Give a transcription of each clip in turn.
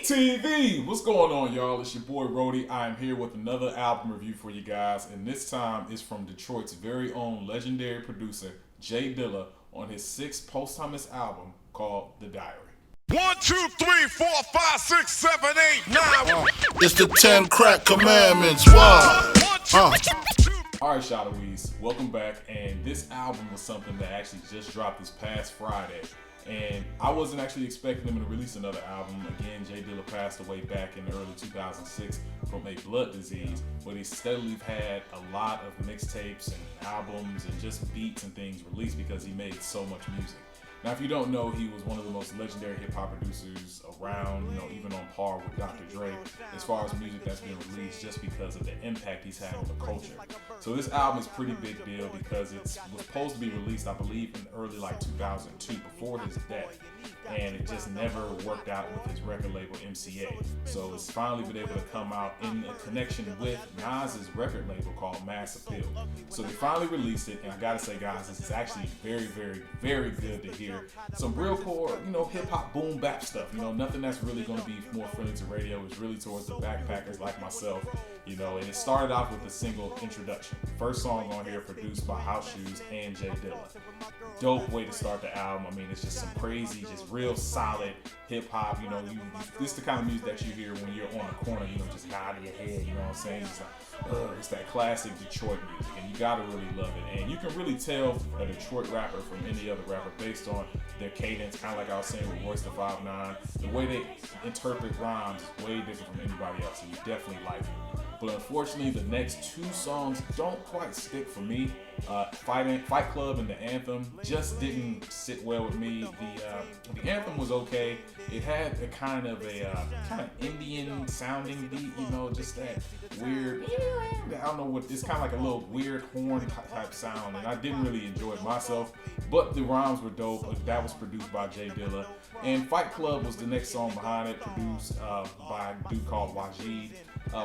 TV, what's going on, y'all? It's your boy Rody. I am here with another album review for you guys, and this time is from Detroit's very own legendary producer J Dilla on his sixth posthumous album called The Diary. 1, 2, 3, 4, 5, 6, 7, 8, 9. It's the 10 crack commandments. Wow. Alright, Showdawees, welcome back. And this album was something that actually just dropped this past Friday. And I wasn't actually expecting him to release another album. Again, J Dilla passed away back in early 2006 from a blood disease, but he steadily had a lot of mixtapes and albums and just beats and things released because he made so much music. Now, if you don't know, he was one of the most legendary hip-hop producers around, even on par with Dr. Dre, as far as music that's been released, just because of the impact he's had on the culture. So this album is a pretty big deal because it was supposed to be released, I believe, in early 2002, before his death, and it just never worked out with his record label MCA. So it's finally been able to come out in a connection with Nas's record label called Mass Appeal. So they finally released it, and I gotta say, guys, this is actually very, very, very good to hear. Some real core, hip hop boom bap stuff. Nothing that's really going to be more friendly to radio. It's really towards the backpackers like myself. And it started off with the single Introduction. First song on here produced by House Shoes and J Dilla. Dope way to start the album. I mean, it's just some crazy, just real solid hip hop. This is the kind of music that you hear when you're on the corner, just nodding your head, you know what I'm saying? It's like, it's that classic Detroit music, and you gotta really love it. And you can really tell a Detroit rapper from any other rapper based on their cadence, kind of like I was saying with Royce the 5'9". The way they interpret rhymes is way different from anybody else, and you definitely like it. But unfortunately, the next two songs don't quite stick for me. Fight Club and the Anthem just didn't sit well with me. The Anthem was okay. It had a kind of Indian sounding beat, just that weird, I don't know what, it's kind of like a little weird horn type sound, and I didn't really enjoy it myself, but the rhymes were dope. That was produced by J Dilla. And Fight Club was the next song behind it, produced by a dude called Wajid.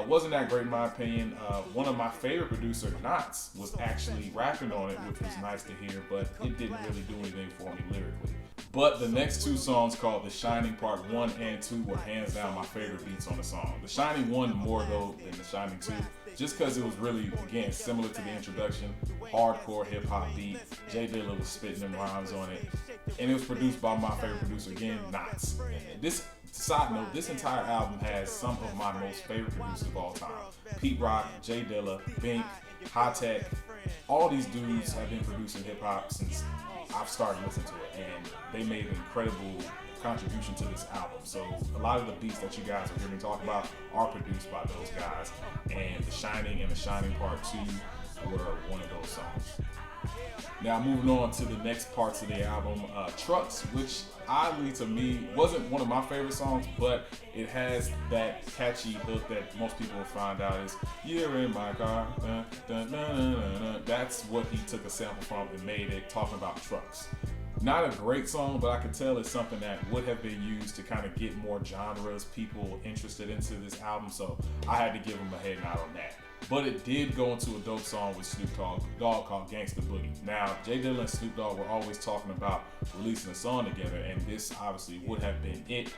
Wasn't that great in my opinion. One of my favorite producers, Nottz, was actually rapping on it, which was nice to hear, but it didn't really do anything for me lyrically. But the next two songs, called The Shining Part 1 and 2, were hands down my favorite beats on the song. The Shining 1 more though than The Shining 2, just because it was really, again, similar to the introduction, hardcore hip hop beat. J Dilla was spitting them rhymes on it, and it was produced by my favorite producer, again, Nottz. This side note, this entire album has some of my most favorite producers of all time. Pete Rock, J Dilla, Bink, High Tech, all these dudes have been producing hip hop since I've started listening to it, and they made an incredible contribution to this album. So a lot of the beats that you guys are hearing me talk about are produced by those guys, and The Shining and The Shining Part 2 were one of those songs. Now moving on to the next parts of the album, Trucks, which oddly to me wasn't one of my favorite songs, but it has that catchy hook that most people will find out is "You're in my car." Dun, dun, dun, dun, dun, dun. That's what he took a sample from and made it, talking about trucks. Not a great song, but I could tell it's something that would have been used to kind of get more genres, people interested into this album, so I had to give him a head nod on that. But it did go into a dope song with Snoop Dogg called Gangsta Boogie. Now, J Dilla and Snoop Dogg were always talking about releasing a song together, and this obviously would have been it.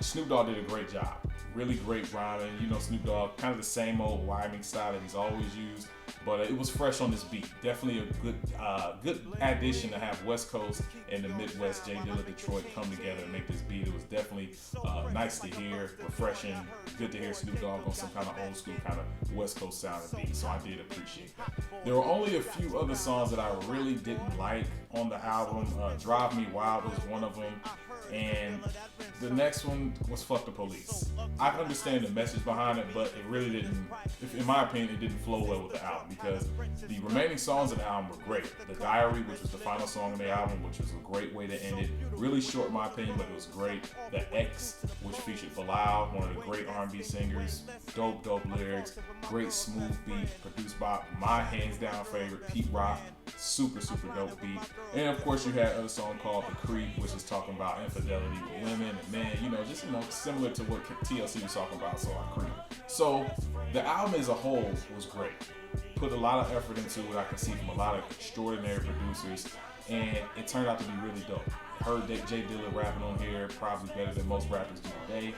Snoop Dogg did a great job. Really great rhyming. Snoop Dogg, kind of the same old rhyming style that he's always used, but it was fresh on this beat. Definitely a good addition to have West Coast and the Midwest, J Dilla, Detroit, come together and make this beat. It was definitely nice to hear, refreshing, good to hear Snoop Dogg on some kind of old school kind of West Coast sounding beat, so I did appreciate that. There were only a few other songs that I really didn't like on the album. Drive Me Wild was one of them, and the next one was Fuck the Police. I understand the message behind it, but it really didn't, in my opinion, it didn't flow well with the album, because the remaining songs of the album were great. The Diary, which was the final song on the album, which was a great way to end it. Really short in my opinion, but it was great. The X, which featured Bilal, one of the great R&B singers. Dope lyrics, great smooth beat, produced by my hands down favorite, Pete Rock. Super dope beat. And of course you had a song called The Creep, which is talking about infidelity with women and men, just similar to what TLC was talking about, so I creep. So the album as a whole was great. Put a lot of effort into it, I can see from a lot of extraordinary producers, and it turned out to be really dope. heard J Dilla rapping on here, probably better than most rappers do today,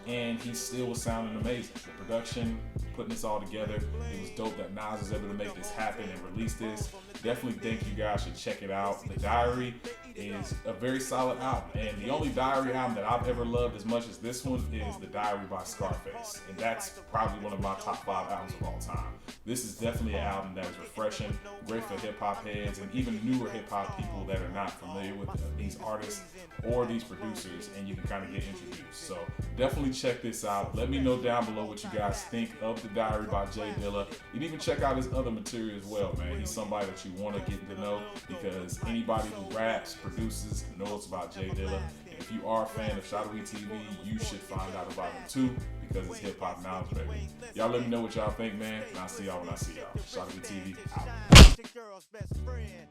and he still was sounding amazing. The production, putting this all together, it was dope that Nas was able to make this happen and release this. Definitely think you guys should check it out. The Diary is a very solid album, and the only Diary album that I've ever loved as much as this one is The Diary by Scarface, and that's probably one of my top 5 albums of all time. This is definitely an album that is refreshing, great for hip-hop heads and even newer hip-hop people that are not familiar with these artists or these producers, and you can kind of get introduced. So definitely check this out. Let me know down below what you guys think of The Diary by J Dilla. You can even check out his other material as well, man. He's somebody that you want to get to know, because anybody who raps, produces, knows about J Dilla. And if you are a fan of Showdawee TV, you should find out about him too, because it's hip hop knowledge, baby. Y'all let me know what y'all think, man, and I'll see y'all when I see y'all. Showdawee TV out. Your girl's best friend.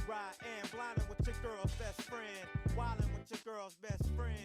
Ride and blinding with your girl's best friend. Wilding with your girl's best friend.